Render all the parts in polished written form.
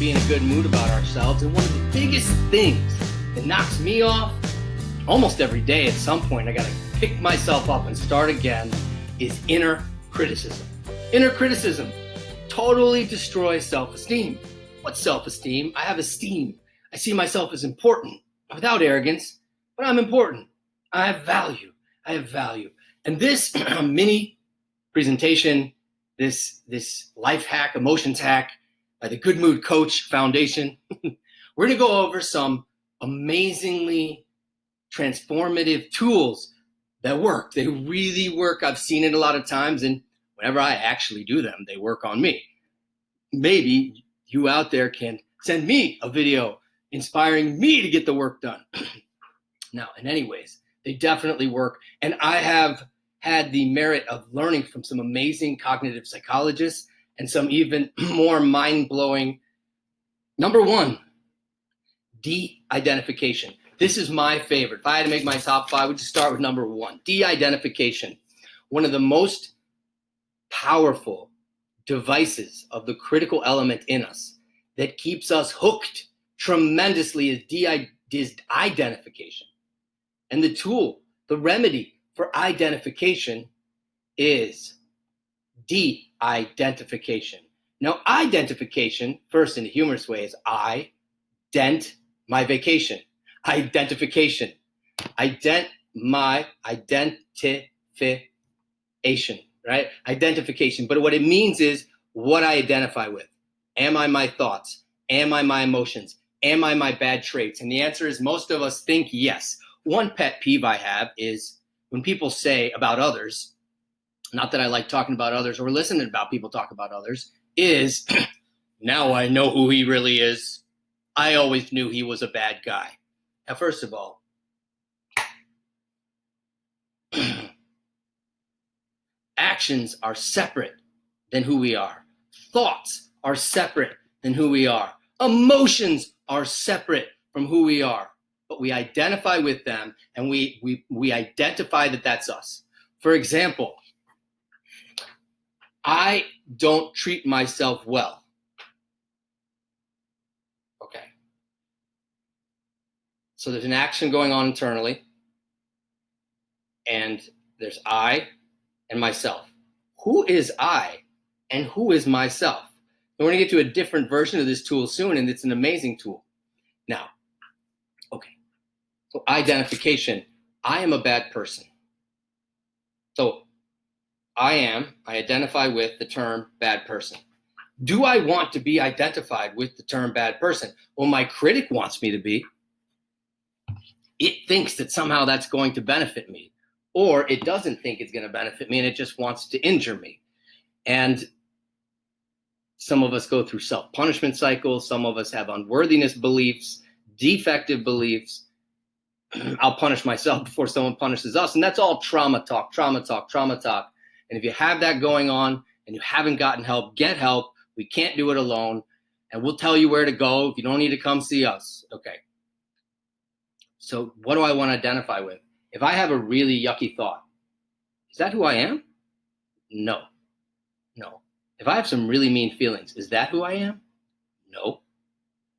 be in a good mood about ourselves. And one of the biggest things that knocks me off almost every day at some point, I got to pick myself up and start again, is inner criticism. Inner criticism totally destroys self-esteem. What's self-esteem? I have esteem. I see myself as important, without arrogance, but I'm important. I have value. And this mini presentation, this life hack, emotions hack by the Good Mood Coach Foundation, we're going to go over some amazingly transformative tools that work. They really work. I've seen it a lot of times, and whenever I actually do them, they work on me. Maybe you out there can send me a video inspiring me to get the work done. Now, in any ways, they definitely work. And I have had the merit of learning from some amazing cognitive psychologists and some even more mind-blowing. Number one, de-identification. This is my favorite. If I had to make my top 5, I would just start with number 1, de-identification. One of the most powerful devices of the critical element in us that keeps us hooked tremendously is identification. And the tool, the remedy for identification is de-identification. Now, identification, first in a humorous way, is I-dent my vacation. Identification. My identification, right? Identification. But what it means is what I identify with. Am I my thoughts? Am I my emotions? Am I my bad traits? And the answer is most of us think yes. One pet peeve I have is when people say about others, not that I like talking about others or listening about people talk about others, is now I know who he really is. I always knew he was a bad guy. Now, first of all, actions are separate than who we are. Thoughts are separate than who we are. Emotions are separate from who we are. But we identify with them, and we identify that that's us. For example, I don't treat myself well. Okay. So there's an action going on internally, and there's I and myself. Who is I and who is myself? We're going to get to a different version of this tool soon, and it's an amazing tool. Now, okay. So identification, I am a bad person. So I identify with the term bad person. Do I want to be identified with the term bad person? Well, my critic wants me to be. It thinks that somehow that's going to benefit me, or it doesn't think it's going to benefit me and it just wants to injure me. And some of us go through self-punishment cycles. Some of us have unworthiness beliefs, defective beliefs. I'll punish myself before someone punishes us. And that's all trauma talk. And if you have that going on and you haven't gotten help, get help. We can't do it alone. And we'll tell you where to go if you don't need to come see us. Okay. So what do I want to identify with? If I have a really yucky thought, is that who I am? No. If I have some really mean feelings, is that who I am? No.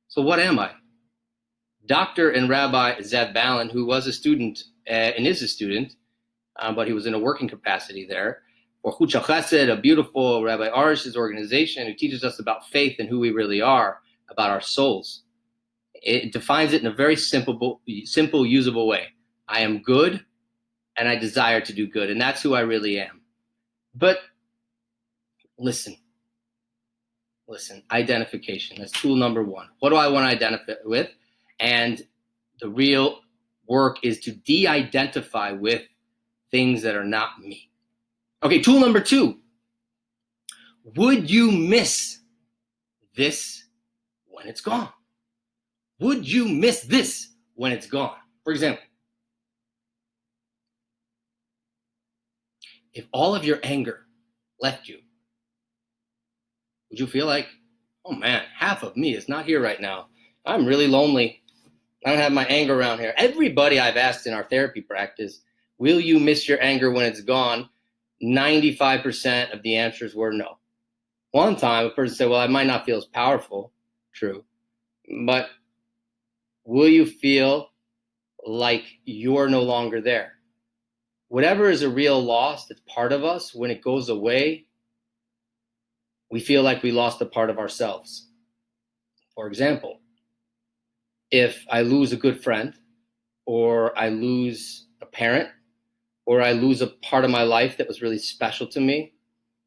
So what am I? Dr. and Rabbi Zev Ballin, who was a student and is a student, but he was in a working capacity there, for Chutzah Chesed, a beautiful Rabbi Arish's organization who teaches us about faith and who we really are, about our souls. It defines it in a very simple, usable way. I am good, and I desire to do good, and that's who I really am. But listen, identification. That's tool number 1. What do I want to identify with? And the real work is to de-identify with things that are not me. Okay, tool number 2. Would you miss this when it's gone? Would you miss this when it's gone? For example, if all of your anger left you, would you feel like, oh man, half of me is not here right now. I'm really lonely. I don't have my anger around here. Everybody I've asked in our therapy practice, will you miss your anger when it's gone? 95% of the answers were no. One time, a person said, well, I might not feel as powerful. true. But will you feel like you're no longer there? Whatever is a real loss that's part of us, when it goes away, we feel like we lost a part of ourselves. For example, if I lose a good friend, or I lose a parent, or I lose a part of my life that was really special to me,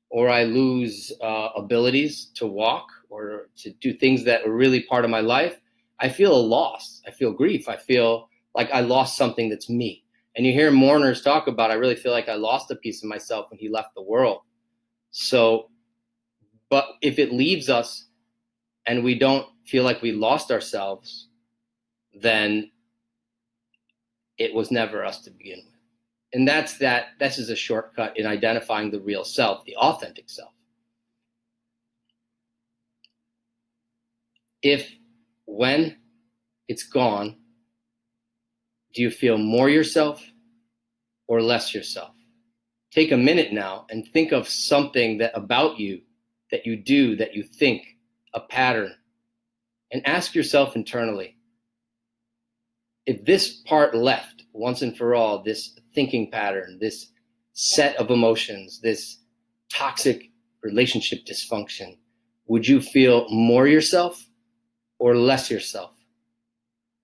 or I lose abilities to walk or to do things that were really part of my life, I feel a loss. I feel grief. I feel like I lost something that's me. And you hear mourners talk about, I really feel like I lost a piece of myself when he left the world. So, but if it leaves us and we don't feel like we lost ourselves, then it was never us to begin with. And that's that. This is a shortcut in identifying the real self, the authentic self. If, when it's gone, do you feel more yourself or less yourself? Take a minute now and think of something that about you, that you do, that you think, a pattern, and ask yourself internally, if this part left once and for all, this thinking pattern, this set of emotions, this toxic relationship dysfunction, would you feel more yourself or less yourself?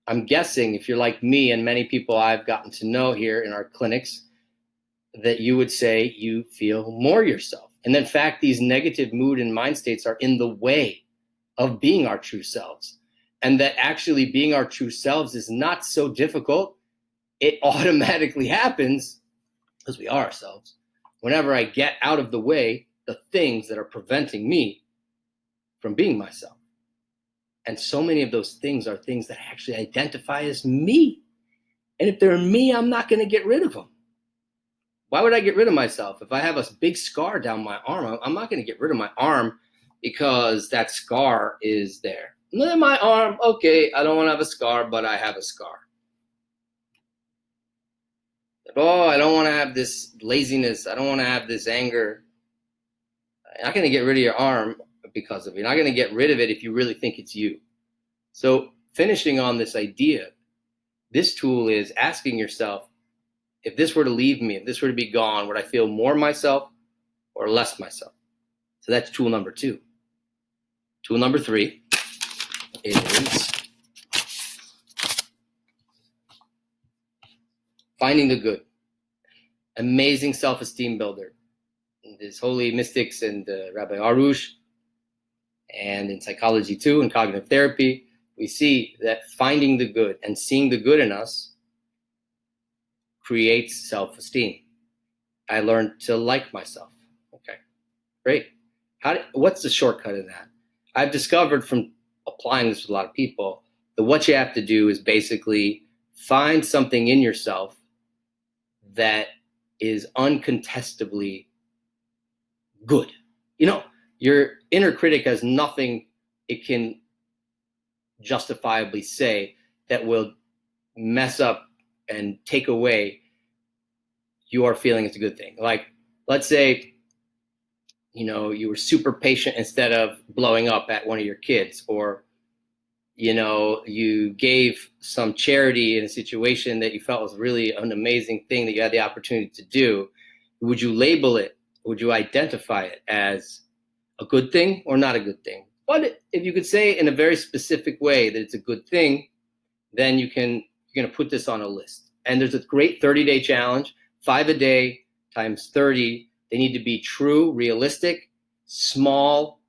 I'm guessing if you're like me and many people I've gotten to know here in our clinics, that you would say you feel more yourself. And in fact, these negative mood and mind states are in the way of being our true selves. And that actually being our true selves is not so difficult. It automatically happens because we are ourselves. Whenever I get out of the way, the things that are preventing me from being myself. And so many of those things are things that actually identify as me. And if they're me, I'm not going to get rid of them. Why would I get rid of myself? If I have a big scar down my arm, I'm not going to get rid of my arm because that scar is there. Look at my arm. Okay, I don't want to have a scar, but I have a scar. Oh, I don't want to have this laziness. I don't want to have this anger. You're not going to get rid of your arm because of it. You're not going to get rid of it if you really think it's you. So finishing on this idea, this tool is asking yourself, if this were to leave me, if this were to be gone, would I feel more myself or less myself? So that's tool number 2. Tool number 3 is finding the good. Amazing self-esteem builder. There's holy mystics and Rabbi Arush, and in psychology too, in cognitive therapy, we see that finding the good and seeing the good in us creates self-esteem. I learned to like myself. Okay, great. What's the shortcut in that? I've discovered from applying this with a lot of people that what you have to do is basically find something in yourself that is uncontestably good. You know, your inner critic has nothing it can justifiably say that will mess up and take away your feeling it's a good thing. Like, let's say, you were super patient instead of blowing up at one of your kids, or, you gave some charity in a situation that you felt was really an amazing thing that you had the opportunity to do. Would you label it? Would you identify it as a good thing or not a good thing? But if you could say in a very specific way that it's a good thing, then you're going to put this on a list. And there's a great 30-day challenge, 5 a day times 30. They need to be true, realistic, small,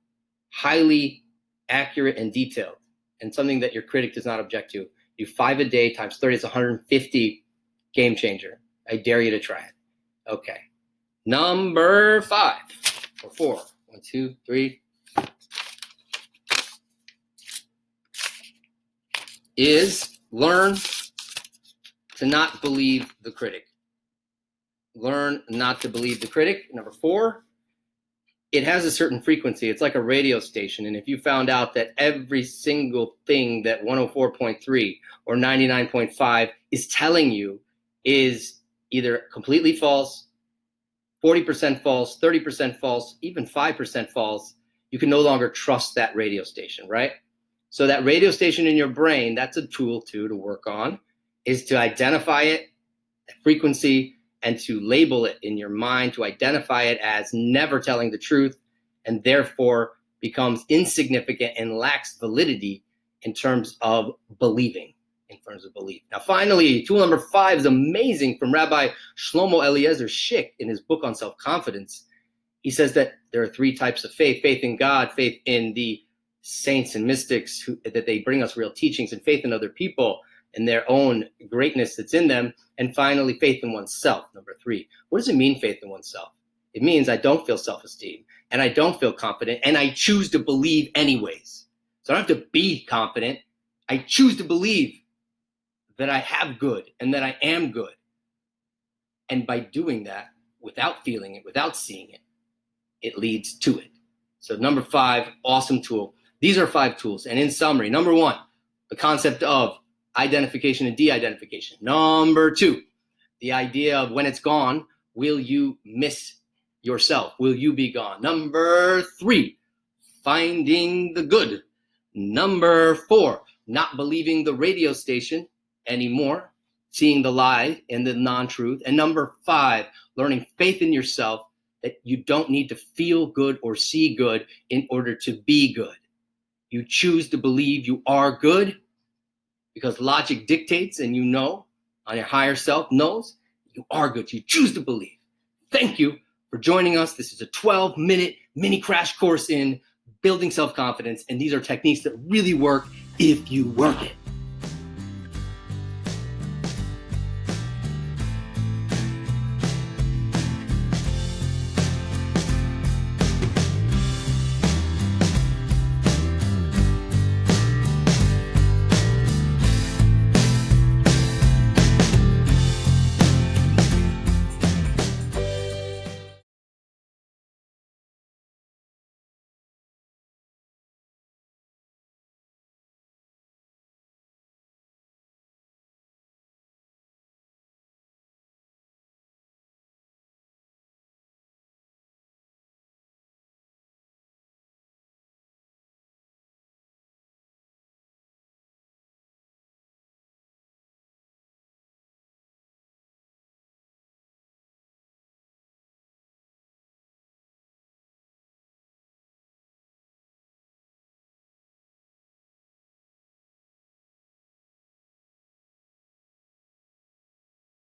highly accurate, and detailed, and something that your critic does not object to. Do 5 a day times 30 is 150. Game changer. I dare you to try it. Okay. Number 5 or 4. 1, 2, 3. Is learn to not believe the critic. Learn not to believe the critic. Number 4, it has a certain frequency. It's like a radio station. And if you found out that every single thing that 104.3 or 99.5 is telling you is either completely false, 40% false, 30% false, even 5% false, you can no longer trust that radio station, right? So that radio station in your brain, that's a tool too to work on, is to identify it, frequency, and to label it in your mind, to identify it as never telling the truth, and therefore becomes insignificant and lacks validity in terms of believing, in terms of belief. Now, finally, tool number 5 is amazing, from Rabbi Shlomo Eliezer Schick in his book on self-confidence. He says that there are 3 types of faith: faith in God, faith in the saints and mystics, that they bring us real teachings, and faith in other people and their own greatness that's in them, and finally, faith in oneself, number 3. What does it mean, faith in oneself? It means I don't feel self-esteem, and I don't feel confident, and I choose to believe anyways. So I don't have to be confident. I choose to believe that I have good and that I am good. And by doing that, without feeling it, without seeing it, it leads to it. So number 5, awesome tool. These are 5 tools. And in summary, number 1, the concept of identification and de-identification. Number 2, the idea of when it's gone, will you miss yourself? Will you be gone? Number 3, finding the good. Number 4, not believing the radio station anymore, seeing the lie and the non-truth. And number 5, learning faith in yourself, that you don't need to feel good or see good in order to be good. You choose to believe you are good because logic dictates, and you know, on your higher self knows, you are good. You choose to believe. Thank you for joining us. This is a 12-minute mini crash course in building self-confidence, and these are techniques that really work if you work it.